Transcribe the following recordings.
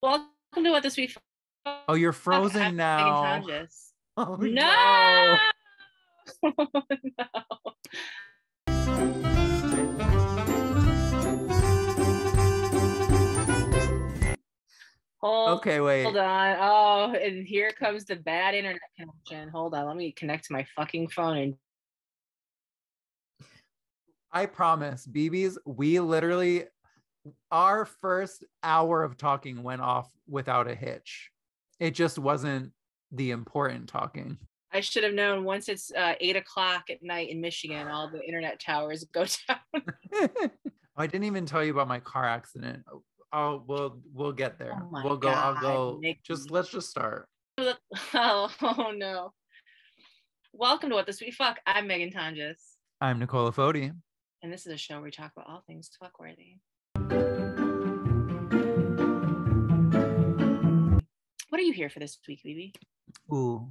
Welcome to What the Sweet Fuck. Oh, you're I'm frozen Megan now. Tonjes. Oh No! no. No. Hold, Okay, hold wait. on. Oh, and here comes the bad internet connection. Hold on. Let me connect to my fucking phone. And I promise, BBs, we literally, our first hour of talking went off without a hitch. It just wasn't the important talking. I should have known once it's 8 o'clock at night in Michigan, all the internet towers go down. I didn't even tell you about my car accident. Oh, we'll get there. Oh my We'll go. I'll God, go. Nicky. Let's just start. Oh no. Welcome to What the Sweet Fuck. I'm Megan Tonjes. I'm Nicola Foti. And this is a show where we talk about all things fuck-worthy. What are you here for this week, BB? Ooh,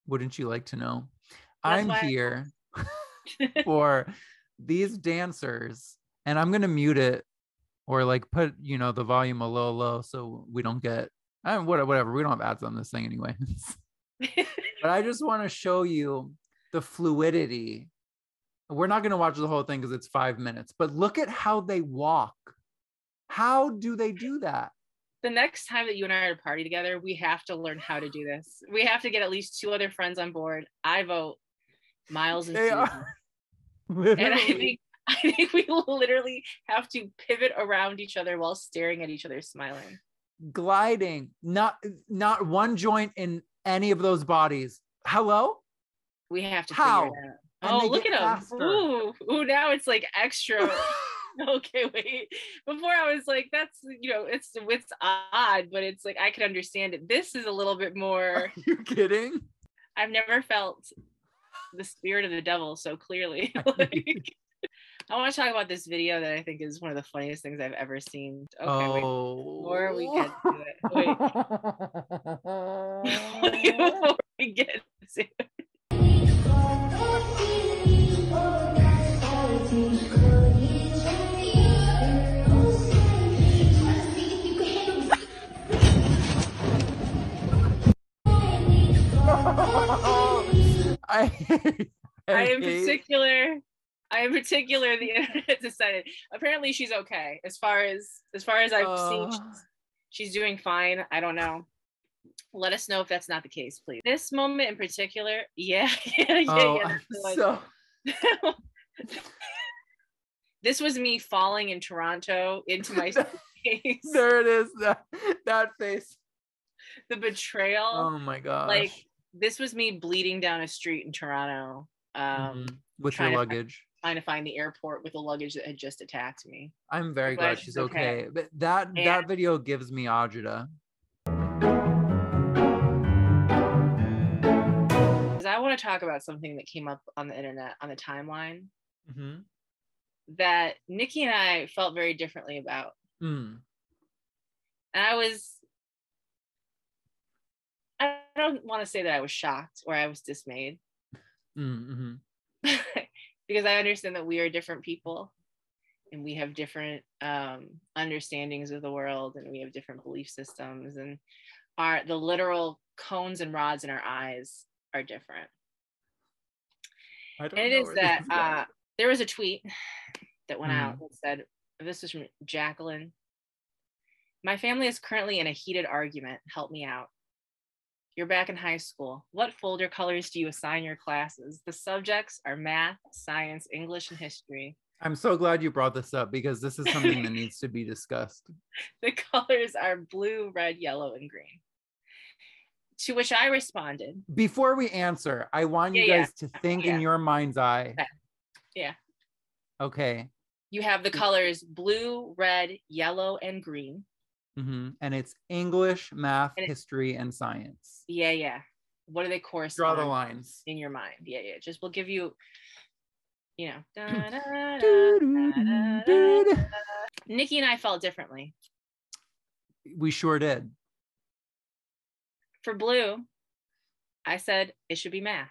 wouldn't you like to know? That's I'm here for these dancers, and I'm gonna mute it or like put the volume a little low so we don't get whatever. We don't have ads on this thing anyway. But I just want to show you the fluidity. We're not going to watch the whole thing because it's 5 minutes, but look at how they walk. How do they do that? The next time that you and I are at a party together, we have to learn how to do this. We have to get at least 2 other friends on board. I vote Miles and Susan. And I think we literally have to pivot around each other while staring at each other smiling. Gliding, not one joint in any of those bodies. Hello? We have to how? Figure it out. Oh, look at him. Ooh, now it's like extra. Okay, wait. Before I was like, that's, it's odd, but it's like, I could understand it. This is a little bit more. Are you kidding? I've never felt the spirit of the devil so clearly. I want to talk about this video that I think is one of the funniest things I've ever seen. Okay, wait. Before we get to it. Wait. Before we get to it. I am particular. The internet decided. Apparently, she's okay. As far as I've seen, she's doing fine. I don't know. Let us know if that's not the case, please. This moment in particular, yeah. So this was me falling in Toronto into my face. There it is. That face. The betrayal. Oh my gosh. Like, this was me bleeding down a street in Toronto. With your luggage. Trying to find the airport with the luggage that had just attacked me. I'm very glad she's okay. But that video gives me agita. I want to talk about something that came up on the internet, on the timeline, that Nicky and I felt very differently about. And I don't want to say that I was shocked or I was dismayed. Because I understand that we are different people and we have different understandings of the world, and we have different belief systems, and the literal cones and rods in our eyes are different. And it is that there was a tweet that went out that said, this was from Jacqueline. My family is currently in a heated argument. Help me out. You're back in high school. What folder colors do you assign your classes? The subjects are math, science, English, and history. I'm so glad you brought this up because this is something that needs to be discussed. The colors are blue, red, yellow, and green. To which I responded. Before we answer, I want you guys to think in your mind's eye. Yeah. Okay. You have the colors blue, red, yellow, and green. And it's English, math, history, and science. Yeah. What do they correspond? Draw the lines in your mind. Yeah. Just we'll give you, Nicky and I felt differently. We sure did. For blue, I said it should be math.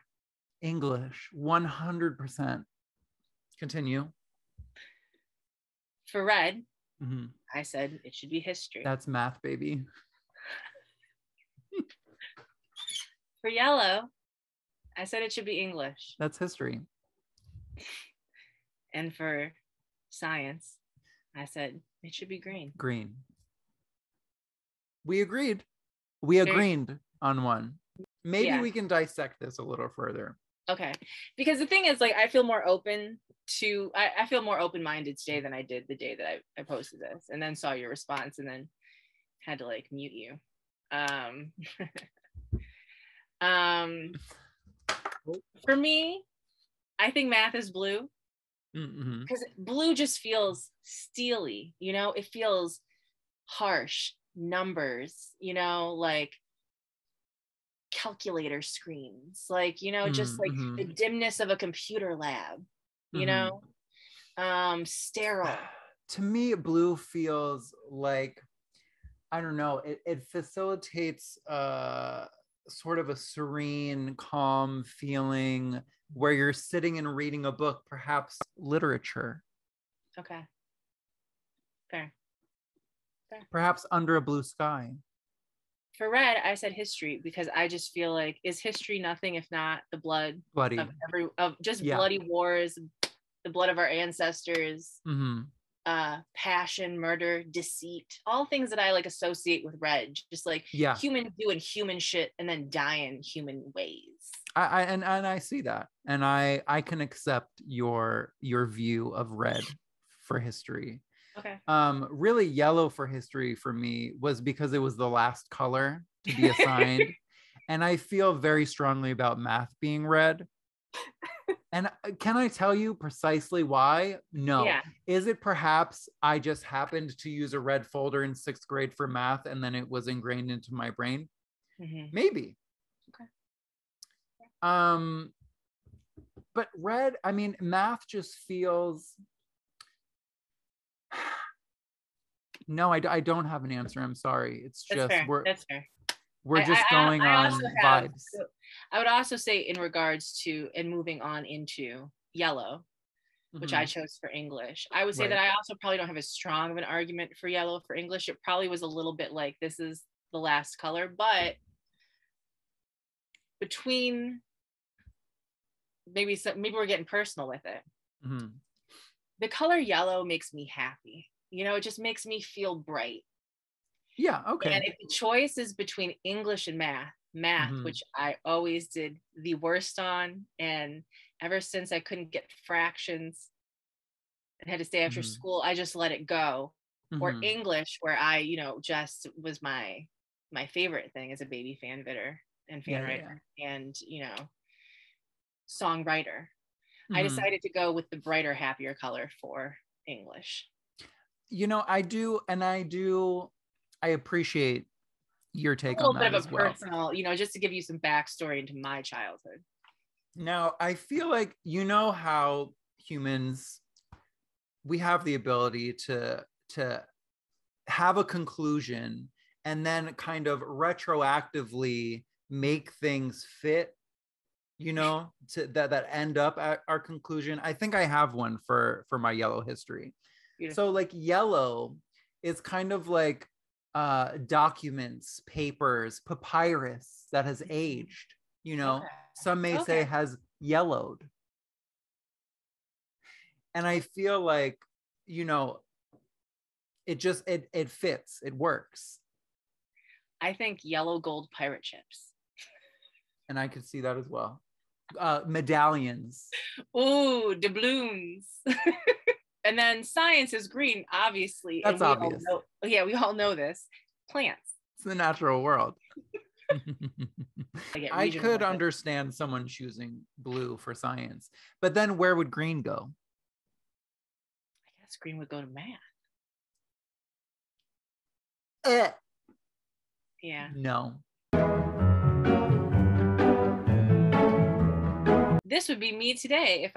English, 100%. Continue. For red, I said it should be history. That's math, baby. For yellow, I said it should be English. That's history. And for science, I said it should be green. Green. We agreed. We agreed on one. Maybe we can dissect this a little further. Okay. Because the thing is, like, I feel more open to, I feel more open-minded today than I did the day that I posted this, and then saw your response and then had to like mute you. For me, I think math is blue, because blue just feels steely, you know, it feels harsh, numbers, you know, like calculator screens, like, you know, just like the dimness of a computer lab, you know, sterile. To me, blue feels like, I don't know, it facilitates sort of a serene, calm feeling where you're sitting and reading a book, perhaps literature. Okay. Fair. Perhaps under a blue sky. For red, I said history, because I just feel like, is history nothing if not the bloody bloody wars, the blood of our ancestors, passion, murder, deceit, all things that I like associate with red, just like humans doing human shit and then dying human ways. I see that, and I can accept your view of red for history. Okay. Really, yellow for history for me was because it was the last color to be assigned. And I feel very strongly about math being red. And can I tell you precisely why? No. Yeah. Is it perhaps I just happened to use a red folder in 6th grade for math and then it was ingrained into my brain? Maybe. Okay. But red, I mean, math just feels... No, I don't have an answer. I'm sorry. It's just that's fair. We're just going on vibes. I would also say, in regards to and moving on into yellow, which I chose for English, I would say that I also probably don't have as strong of an argument for yellow for English. It probably was a little bit like, this is the last color, but between maybe we're getting personal with it. The color yellow makes me happy. You know, it just makes me feel bright. Yeah, okay. And if the choice is between English and math, which I always did the worst on, and ever since I couldn't get fractions and had to stay after school, I just let it go. Or English, where I, you know, just was my favorite thing as a baby fan writer and, you know, songwriter. I decided to go with the brighter, happier color for English. You know, I appreciate your take on that. A little bit of a personal, you know, just to give you some backstory into my childhood. Now, I feel like, you know how humans, we have the ability to have a conclusion and then kind of retroactively make things fit, you know, to that end up at our conclusion. I think I have one for my yellow history. Beautiful. So like yellow is kind of like documents, papers, papyrus that has aged, you know, some may say has yellowed. And I feel like, you know, it fits, it works. I think yellow gold pirate ships. And I could see that as well. Medallions. Ooh, doubloons. And then science is green, obviously. That's obvious. We all know this. Plants. It's the natural world. I could understand someone choosing blue for science, but then where would green go? I guess green would go to math. Yeah. No. This would be me today if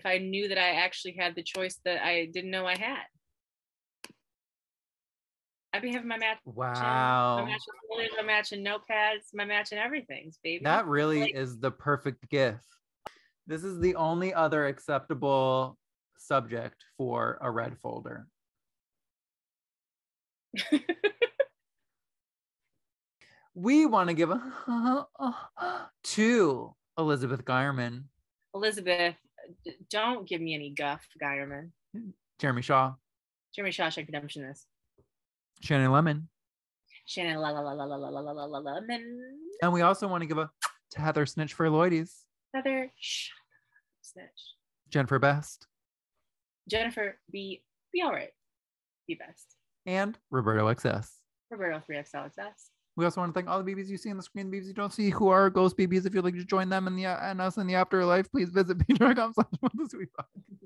I knew that I actually had the choice that I didn't know I had. I'd be having my match. Wow. My matching folders, my matching notepads, my matching everything, baby. That really is the perfect gift. This is the only other acceptable subject for a red folder. We want to give to Elizabeth Geierman, Elizabeth, don't give me any guff, Geierman. Jeremy Shaw, Jeremy Shawshank Redemptionist, Shannon Lemon. Shannon Lemon. And we also want to give to Heather Snitch for Lloydies. Heather Snitch. Jennifer Best. Jennifer, be all right. Be best. And Roberto XS. Roberto 3XLXS. We also want to thank all the BBs you see on the screen, the BBs you don't see, who are ghost BBs. If you'd like to join them and us in the afterlife, please visit patreon.com/monthsweetpod.